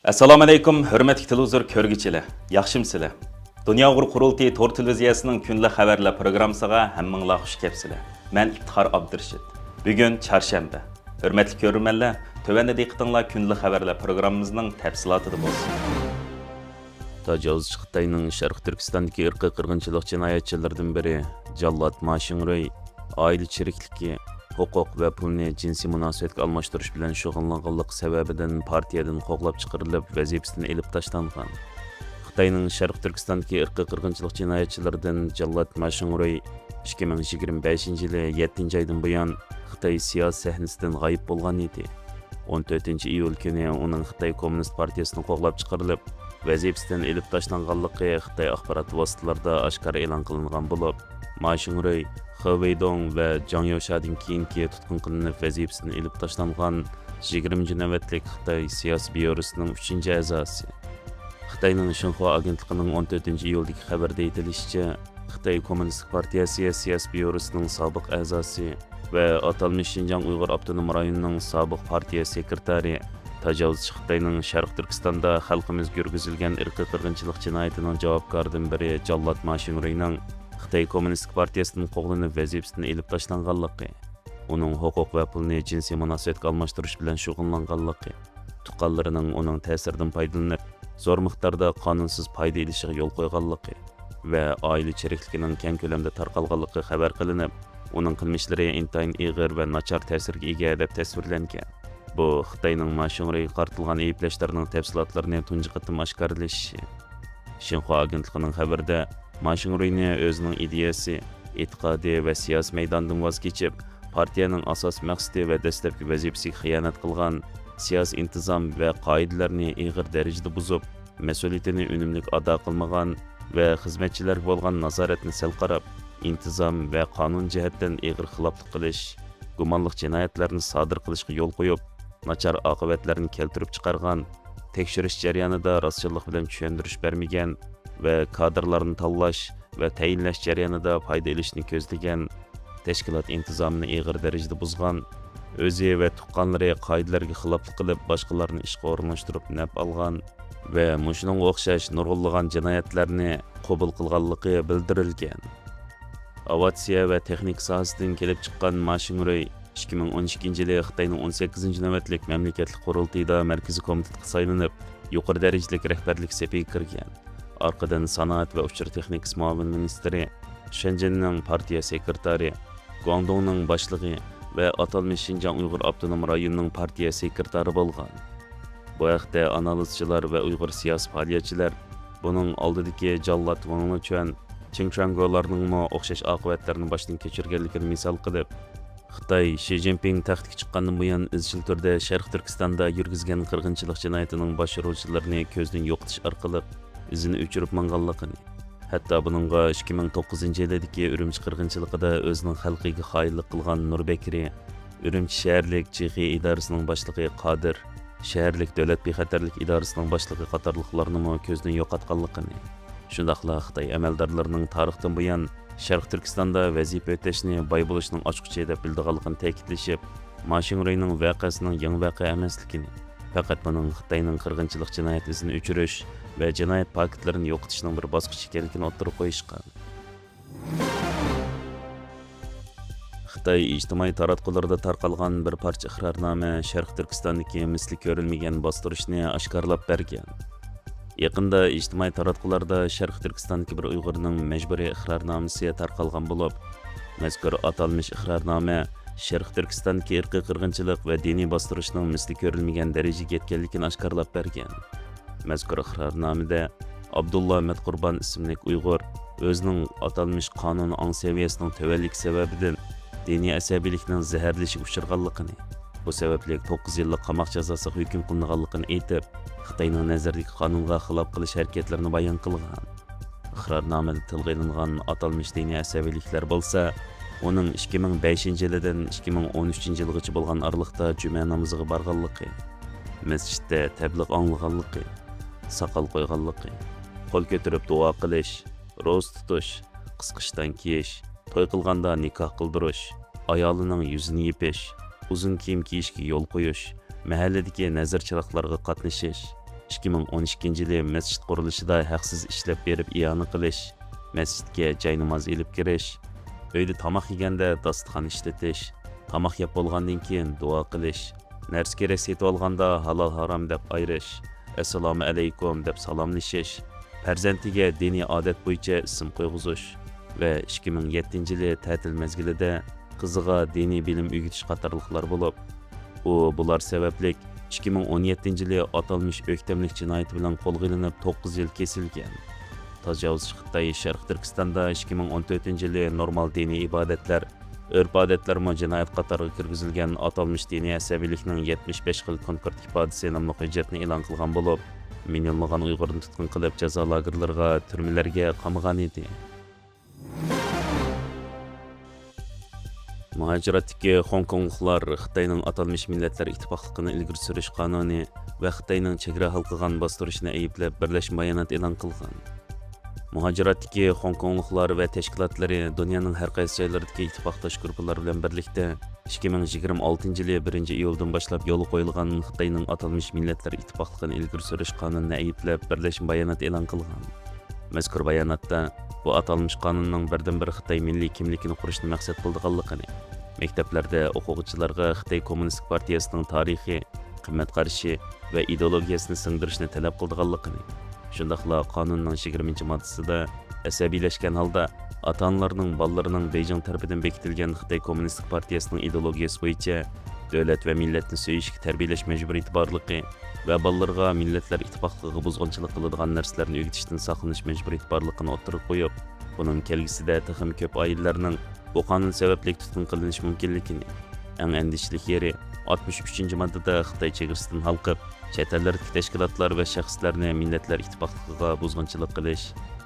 Assalomu alaykum, hurmatli televizor ko'rguvchilar. Yaxshimsizlar? Dunyo qurultiyi Tor televiziyasining kunlik xabarlar programmasiga hammanglar xush kelibsizlar. Men İftixar Abdurashid. Bugun chorshanba. Hurmatli ko'ruvchilar, tövəndə diqqətinizlər kunlik xabarlar programmamızning tafsilotida bo'lsin. Tajovuzchi Xitoyning Sharq Turkistondagi irqiy qirg'inchilik jinoyatchilaridan biri Jallod Ma Xingrui oila chirikligi, huquq va pulni jinsiy munosabatga almashtirish bilan shug'ullanganlik sababidan partiyadan qo'g'lab chiqarilib, vazifasidan elib tashlangan. Xitoyning Sharq Turkistondagi irqiy qirg'inchilik jinoyatchilaridan Jallod Ma Xingrui 2025-yili 7-oydan buyon Xitoy siyosiy sahnasidan g'oyib bo'lgan edi. 14-iyul kuni uning Xitoy Kommunist partiyasidan qo'g'lab chiqarilib, vazifasidan elib tashlanganligi Xitoy axborot vositalarida oshkor e'lon qilingan bo'lib, Ma Xingrui, He Weidong va Zhang Youxadan keyingi tutqun qilinib vazifasidan elib tashlangan 20 navbatlik Xitoy siyosiy byurosining 3-a'zosi. Xitoyning Xinhua agentligining 14-iyuldagi xabarda aytilishicha, Xitoy Kommunist partiyasi siyosiy byurosining sobiq a'zosi va atalmish Xinjiang Uyg'ur avtonom rayonining sobiq partiya sekretari tajovuzchi Xitoyning Sharq Turkistonda xalqimizga yurgizilgan irqiy qirg'inchilik jinoyatining javobgoridan biri Jallod Ma Xingruining Xitoy Kommunist partiyasidan qo'g'lanib vazifasidan elib tashlanganligi, uning huquq va pulni jinsiy munosabatga almashtirish bilan shug'ullanganligi, tuqqanlarining uning ta'siridan foydalanib, zo'r miqdorda qonunsiz foyda ilishiga yo'l qo'yganligi va oila chirikligining keng ko'lamda tarqalganligi xabar qilinib, uning qilmishlari intayin ig'ir va nachar ta'sirga ega deb tasvirlangan. Bu Xitoyning Ma Xingruiga qartilgan ayblashlarning tafsilotlarini tunji qatim oshkorlashi. Xinhua agentligining xabarida Ma Xingruini o'zining ideyasi, e'tiqodi va siyosiy maydondan voz kechib, partiyaning asos maqsadi va dastlabki vazifasiga xiyonat qilgan, siyosiy intizom va qoidalarni ig'ir darajada buzib, mas'uliyatini unumli ado qilmagan va xizmatchilarga bo'lgan nazoratni sal qarab, intizom va qonun jihatdan ig'ir xiloflik qilish, gumonliq jinoyatlarni sodir qilishga yo'l qo'yib, nachar oqibatlarni keltirib chiqargan, tekshirish jarayonida rostchilik bilan tushuntirish bermagan va kadrlarni tanlash va tayinlash jarayonida foyda olishni ko'zlagan, tashkilot intizomini ig'ir darajada buzgan, o'zi va tuqqanlari qoidalarga xiloflik qilib, boshqalarni ishga o'rinlashtirib naf olgan va shuningga o'xshash nurg'unlagan jinoyatlarni qabul qilganligi bildirilgan. Aviatsiya va texnika sohasidan kelib chiqqan Ma Xingrui 2012-yili Xitoyning 18-navbatlik mamlakatlik qurultiyida markaziy komitetga saylanib, yuqori darajali rahbarlik safiga kirgan. Orqadan sanoat va uchur texnikasi muavin ministri, Shenzhenning partiya sekretari, Guangdongning boshlig'i va atalmish Xinjiang Uyg'ur avtonom rayonining partiya sekretari bo'lgan. Bu haqda analizchilar va Uyg'ur siyosiy faoliyatchilar buning oldidagi Jallod Wang Chuan, Chingchuangolarning o'xshash oqibatlarni boshdan kechirganligini misol qilib, Xitoy Xi Jinping taxtga chiqqandan buyon izchil turda Sharq Turkistonda yurgizgan qirg'inchilik jinoyatining boshlovchilarini ko'zdan yo'qotish orqali izini o'chirib manganligini, hatto buningga 2009-yildagi Urumchi qirg'inchiligida o'zining xalqiga xoinlik qilgan Nurbekri, Urumchi shaharlik Chexiya idorasining boshlig'i Qodir, shaharlik davlat bexatarlik idorasining boshlig'i qatorliqlarni ko'zdan yo'qotganligini, shundaqla Xitoy amaldorlarining tarixdan buyon Sharq Turkistonda vazifa o'tashni boy bo'lishning ochqichi deb bildiganligini ta'kidlashib, Ma Xingruining voqeasining yangi voqea emasligini, faqat buning Xitoyning qirg'inchilik jinoyatini o'chirish va jinoyat paketlarini yo'qotishning bir bosqichi ekanligini o'ttirib qo'yishgan. Xitoy ijtimoiy taratqularda tarqalgan bir parcha iqrornoma Sharq Turkistondagi misli ko'rilmagan bostirishni oshkorlab bergan. Yaqinda ijtimoiy taratqularda Sharq Turkistondagi bir Uyg'urning majburiy iqrornomasi tarqalgan bo'lib, mazkur atalmish iqrornoma Sharq Turkistondagi irqiy qirg'inchilik va diniy bostirishning misli ko'rilmagan darajaga yetganligini oshkorlab bergan. Mazkur iqrornomada Abdulla Ahmad Qurbon ismli Uyg'ur o'zining atalmish qonun ong saviyasining tuvanligi sababidan diniy asabiylikning zaharlashiga uchraganligini, bu sababli 9 yillik qamoq jazosiga hukm qilinganligini aytib, Xitoyning nazaridagi qonunga xilof qilish harakatlarini bayon qilgan. Iqrornomada tilga olingan atalmish diniy asabiyliklar bo'lsa, uning 2005-yildan 2013-yilgacha bo'lgan aralıqda juma namoziga borganligi, masjidda tabliğ anglaganligi, soqol qo'yganligi, qo'l ko'tarib duo qilish, ro'za tutish, qisqishdan kiyish, to'y qilganda nikoh qildirish, ayolining yuzini yepish, uzun kiyim kiyishga yo'l qo'yish, mahalladagi nazar chiroqlarga qatnashish, 2012-yili masjid qurilishida haqsiz ishlab berib iyona qilish, masjidga joy namoz ilib kirish, uyda tamoq yeganda dasturxon ishlatish, tamoq yeb bo'lgandan keyin duo qilish, narsa kerak setib olganda halol harom deb ayirish, assalomu alaykum deb salomlashish, farzandiga diniy odat bo'yicha ism qo'yg'izish va 2007-yili ta'til mezgilida qiziga diniy bilim o'rgatish qatorliqlar bo'lib, bular sababli 2017-yili atalmış öktemlik cinayeti bilan qo'lga ilinib 9 yil kesilgan. Tajovuzchi Xitoy Sharq Turkistonda 2014-yili normal diniy ibodatlar, urf-odatlar jinoyat qatoriga kirgizilgan atalmış diniy asabiylikning 75 xil konkret ifodasi nomli hujjatni e'lon qilgan bo'lib, millionlagan Uyg'urni tutqun qilib jazo lagerlariga, turmalarga qamagan edi. Muhaciratdagi Hong Kongliklar Xitoyning atalmış millatlar ittifoqligini ilgari surish qonuni va Xitoyning chegara halqigan bostirishini ayblab birlashma bayonot e'lon qilgan. Muhaciratdagi Hong Kongliklar va tashkilotlari dunyoning har qaysi joylaridagi ittifoqdosh guruhlar bilan birlikda 2026-yili 1-iyuldan boshlab yo'l qo'yilgan Xitoyning atalmış millatlar ittifoqligini ilgari surish qonunini ayblab birlashma bayonot e'lon qilgan. Mazkur bayonotda bu atalmış qonunning birdan-bir Xitoy milliy kimligini qurishni maqsad qilganligini, maktablarda o'quvchilarga Xitoy Kommunistik partiyasining tarixi, qimmat qarashi va ideologiyasini singdirishni talab qilganligini, shundaqla qonunning 20-moddasida asabiylashgan holda ota-onalarning bolalarining Beijing tarafidan bekitilgan Xitoy Kommunistik partiyasining ideologiyasi bo'yicha davlat va millatni suyishga tarbiyalash majburiyati borligi va bolalarga millatlar ittifoqligiga buzg'unchilik qiladigan narsalarni o'rgatishdan saqlanish majburiyati borligini o'ttirib qo'yib, buning kelgusida texim ko'p oilalarning bu qonun sababli tutqun qilinishi mumkinligini, eng andishli yeri 63-moddada Xitoy chegarasidan halqib, chet ellardagi tashkilotlar va shaxslarni millatlar ittifoqligiga buzg'unchilik qilish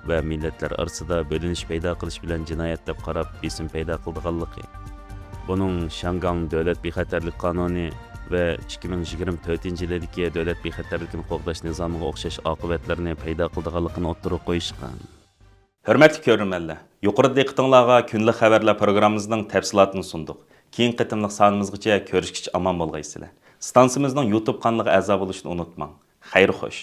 va millatlar orasida bo'linish paydo qilish bilan jinoyat deb qarab besim paydo qilganligi. Buning Shangang davlat bexatarlik qonuni va 2024-yildagi davlat bexatarlikini qo'g'dash nizomiga o'xshash oqibatlarni paydo qilganligini o'ttirib qo'yishgan. Hörmətli görürmənlər, yuqorida diqqətinizə günlük xəbərlər proqramımızın təfsilatını sunduq. Keyin qıtımlıq sanımızgacha ko'rishgacha omon bo'lgaysizlar. Stansiyamızın YouTube kanalına a'zo bo'lishni unutmang. Xayr xo'sh.